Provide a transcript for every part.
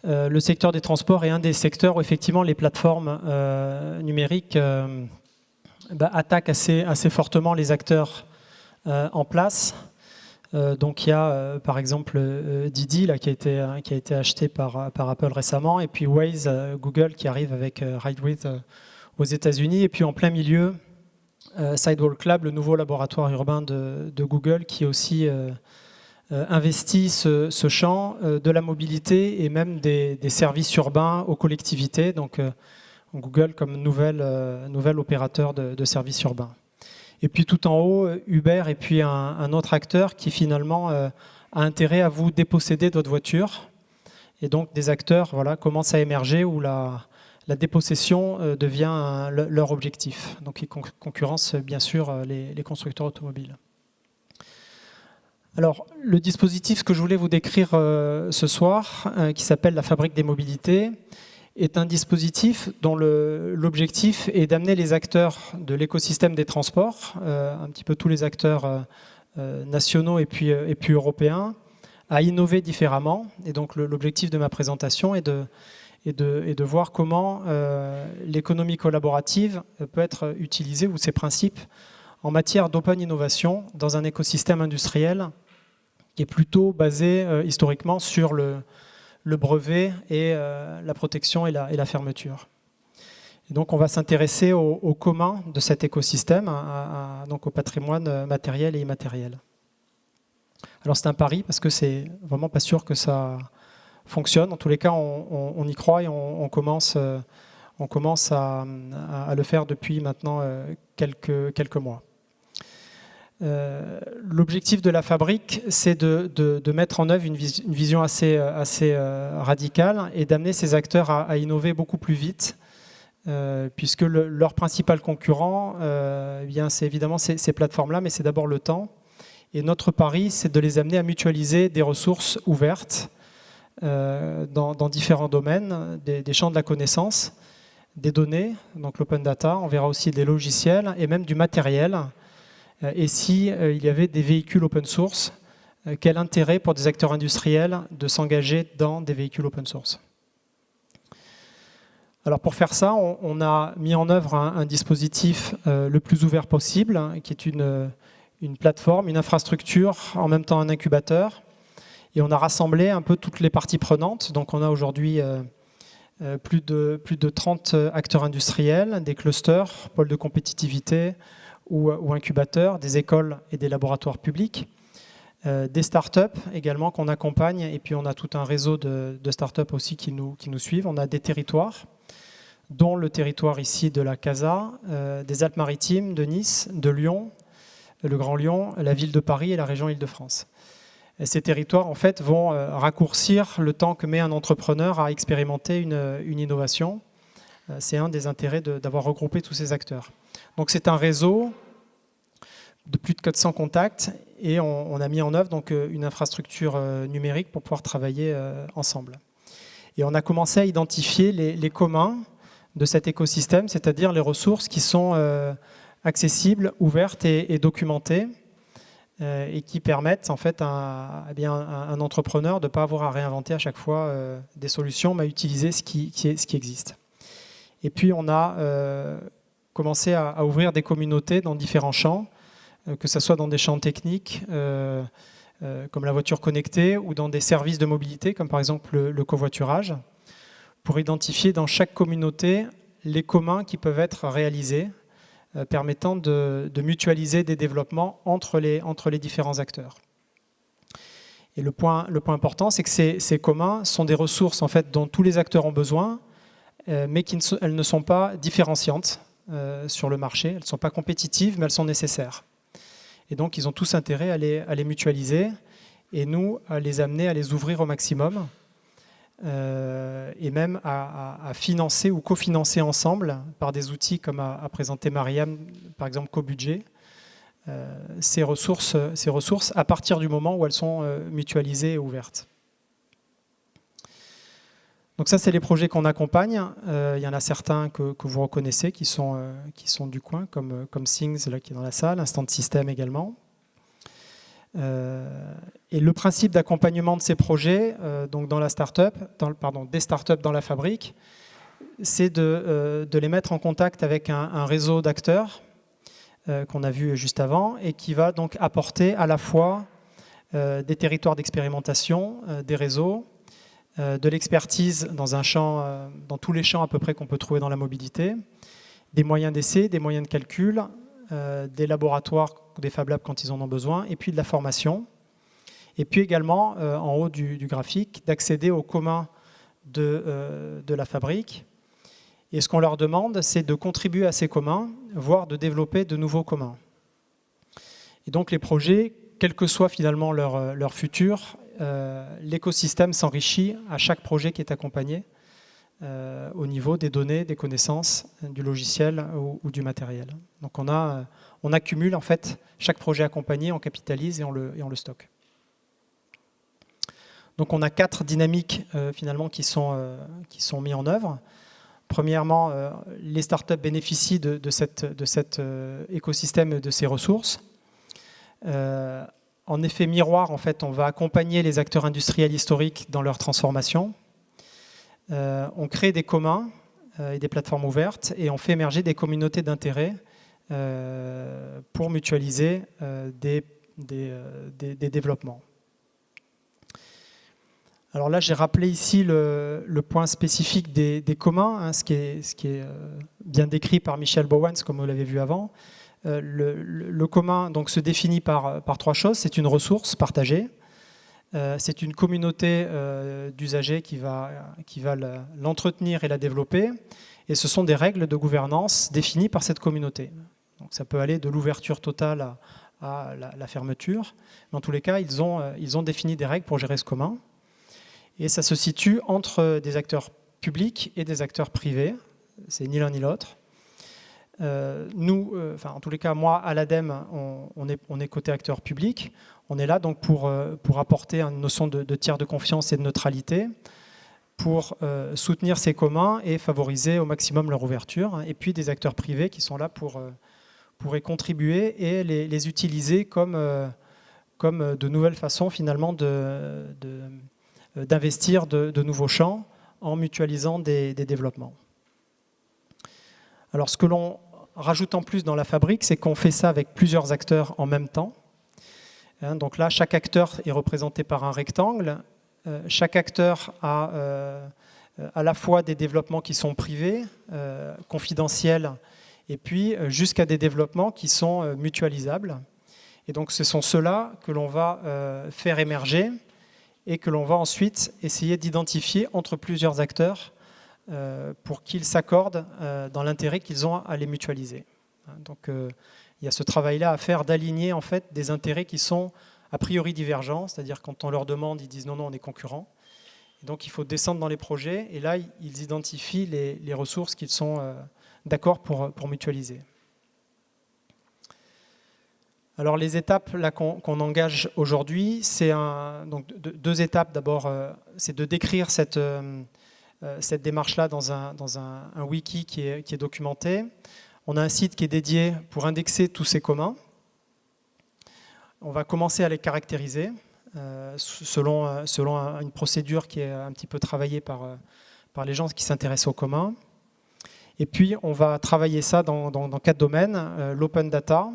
Le secteur des transports est un des secteurs où effectivement les plateformes numériques attaquent assez fortement les acteurs en place. Donc il y a par exemple Didi là, qui a été acheté par Apple récemment, et puis Waze, Google qui arrive avec RideWith aux États-Unis, et puis en plein milieu Sidewalk Lab, le nouveau laboratoire urbain de Google, qui aussi investit ce champ de la mobilité et même des services urbains aux collectivités. Donc Google comme nouvel opérateur de services urbains. Et puis tout en haut, Uber et puis un autre acteur qui finalement a intérêt à vous déposséder de votre voiture. Et donc des acteurs commencent à émerger où la dépossession devient leur objectif. Donc ils concurrencent bien sûr les constructeurs automobiles. Alors le dispositif que je voulais vous décrire ce soir, qui s'appelle la Fabrique des mobilités, est un dispositif dont l'objectif est d'amener les acteurs de l'écosystème des transports, un petit peu tous les acteurs nationaux et puis européens, à innover différemment. Et donc l'objectif de ma présentation est de voir comment l'économie collaborative peut être utilisée, ou ses principes, en matière d'open innovation dans un écosystème industriel qui est plutôt basé historiquement sur le brevet et la protection et la fermeture. Et donc on va s'intéresser au commun de cet écosystème, donc au patrimoine matériel et immatériel. Alors c'est un pari parce que c'est vraiment pas sûr que ça fonctionne. En tous les cas, on y croit et on commence à le faire depuis maintenant quelques mois. L'objectif de la fabrique, c'est de mettre en œuvre une vision assez radicale et d'amener ces acteurs à innover beaucoup plus vite, puisque leur principal concurrent, c'est évidemment ces plateformes-là, mais c'est d'abord le temps. Et notre pari, c'est de les amener à mutualiser des ressources ouvertes dans différents domaines, des champs de la connaissance, des données, donc l'open data, on verra aussi des logiciels et même du matériel. Et si il y avait des véhicules open source, quel intérêt pour des acteurs industriels de s'engager dans des véhicules open source? Alors pour faire ça, on a mis en œuvre un dispositif le plus ouvert possible, qui est une plateforme, une infrastructure, en même temps un incubateur. Et on a rassemblé un peu toutes les parties prenantes. Donc on a aujourd'hui plus de 30 acteurs industriels, des clusters, pôles de compétitivité, ou incubateurs, des écoles et des laboratoires publics, des startups également qu'on accompagne, et puis on a tout un réseau de startups aussi qui nous suivent. On a des territoires, dont le territoire ici de la CASA, des Alpes-Maritimes, de Nice, de Lyon, le Grand Lyon, la ville de Paris et la région Île-de-France. Ces territoires en fait vont raccourcir le temps que met un entrepreneur à expérimenter une innovation. C'est un des intérêts d'avoir regroupé tous ces acteurs. Donc c'est un réseau de plus de 400 contacts et on a mis en œuvre donc une infrastructure numérique pour pouvoir travailler ensemble. Et on a commencé à identifier les communs de cet écosystème, c'est-à-dire les ressources qui sont accessibles, ouvertes et documentées, et qui permettent en fait à un entrepreneur de ne pas avoir à réinventer à chaque fois des solutions, mais à utiliser ce qui existe. Et puis on a commencé à ouvrir des communautés dans différents champs, que ce soit dans des champs techniques comme la voiture connectée, ou dans des services de mobilité comme par exemple le covoiturage, pour identifier dans chaque communauté les communs qui peuvent être réalisés, permettant de mutualiser des développements entre les différents acteurs. Et le point important, c'est que ces communs sont des ressources en fait, dont tous les acteurs ont besoin, mais elles ne sont pas différenciantes sur le marché. Elles ne sont pas compétitives, mais elles sont nécessaires. Et donc, ils ont tous intérêt à les mutualiser et nous, à les amener, à les ouvrir au maximum et même à financer ou cofinancer ensemble par des outils comme a présenté Mariam, par exemple CoBudget, ces ressources à partir du moment où elles sont mutualisées et ouvertes. Donc ça, c'est les projets qu'on accompagne. Il y en a certains que vous reconnaissez qui sont du coin, comme Things, là, qui est dans la salle, Instant System également. Et le principe d'accompagnement de ces projets, donc dans la start-up, des start-up dans la fabrique, c'est de les mettre en contact avec un réseau d'acteurs qu'on a vu juste avant et qui va donc apporter à la fois des territoires d'expérimentation, des réseaux, de l'expertise dans tous les champs à peu près qu'on peut trouver dans la mobilité, des moyens d'essai, des moyens de calcul, des laboratoires, des Fab Labs quand ils en ont besoin, et puis de la formation. Et puis également, en haut du graphique, d'accéder aux communs de la fabrique. Et ce qu'on leur demande, c'est de contribuer à ces communs, voire de développer de nouveaux communs. Et donc les projets, quel que soit finalement leur futur, l'écosystème s'enrichit à chaque projet qui est accompagné au niveau des données, des connaissances, du logiciel ou du matériel. Donc on accumule en fait chaque projet accompagné, on capitalise et on le stocke. Donc on a 4 dynamiques finalement qui sont mises en œuvre. Premièrement, les startups bénéficient de cet écosystème, de ces ressources. En effet miroir, en fait, on va accompagner les acteurs industriels historiques dans leur transformation. On crée des communs et des plateformes ouvertes et on fait émerger des communautés d'intérêt pour mutualiser des développements. Alors là, j'ai rappelé ici le point spécifique des communs, hein, ce qui est bien décrit par Michel Bowens, comme vous l'avez vu avant. Le commun donc, se définit par 3 choses. C'est une ressource partagée, c'est une communauté d'usagers qui va l'entretenir et la développer, et ce sont des règles de gouvernance définies par cette communauté. Donc, ça peut aller de l'ouverture totale à la fermeture. Dans tous les cas, ils ont défini des règles pour gérer ce commun. Et ça se situe entre des acteurs publics et des acteurs privés. C'est ni l'un ni l'autre. En tous les cas, moi, à l'ADEME, on est côté acteur public. On est là donc pour apporter une notion de tiers de confiance et de neutralité, pour soutenir ces communs et favoriser au maximum leur ouverture. Et puis des acteurs privés qui sont là pour y contribuer et les utiliser comme de nouvelles façons finalement d'investir de nouveaux champs en mutualisant des développements. Alors ce que l'on rajoute en plus dans la fabrique, c'est qu'on fait ça avec plusieurs acteurs en même temps. Donc là, chaque acteur est représenté par un rectangle. Chaque acteur a à la fois des développements qui sont privés, confidentiels, et puis jusqu'à des développements qui sont mutualisables. Et donc ce sont ceux-là que l'on va faire émerger et que l'on va ensuite essayer d'identifier entre plusieurs acteurs pour qu'ils s'accordent dans l'intérêt qu'ils ont à les mutualiser. Donc il y a ce travail-là à faire d'aligner en fait des intérêts qui sont a priori divergents, c'est-à-dire quand on leur demande, ils disent non, on est concurrents. Et donc il faut descendre dans les projets et là ils identifient les ressources qu'ils sont d'accord pour mutualiser. Alors les étapes qu'on engage aujourd'hui, c'est donc 2 étapes. D'abord, c'est de décrire cette démarche-là dans un wiki qui est documenté. On a un site qui est dédié pour indexer tous ces communs. On va commencer à les caractériser selon une procédure qui est un petit peu travaillée par les gens qui s'intéressent aux communs. Et puis, on va travailler ça dans 4 domaines, l'open data,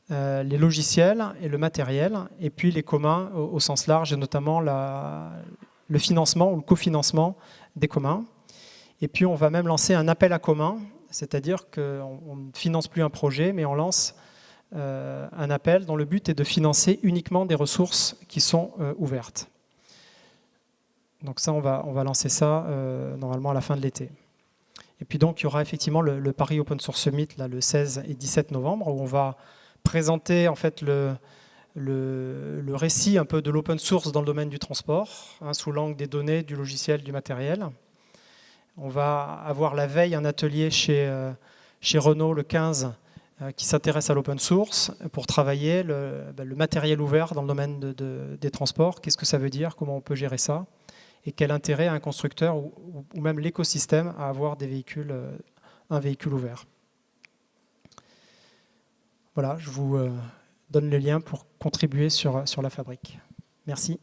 les logiciels et le matériel, et puis les communs au sens large, et notamment le financement ou le cofinancement des communs. Et puis on va même lancer un appel à communs, c'est-à-dire qu'on ne finance plus un projet, mais on lance un appel dont le but est de financer uniquement des ressources qui sont ouvertes. Donc ça, on va lancer ça normalement à la fin de l'été. Et puis donc il y aura effectivement le Paris Open Source Summit là, le 16 et 17 novembre, où on va présenter en fait le récit un peu de l'open source dans le domaine du transport, sous l'angle des données, du logiciel, du matériel. On va avoir la veille un atelier chez Renault le 15 qui s'intéresse à l'open source pour travailler le matériel ouvert dans le domaine des transports. Qu'est-ce que ça veut dire? Comment on peut gérer ça? Et quel intérêt a un constructeur ou même l'écosystème à avoir un véhicule ouvert? Voilà, je vous donne le lien pour contribuer sur la fabrique. Merci.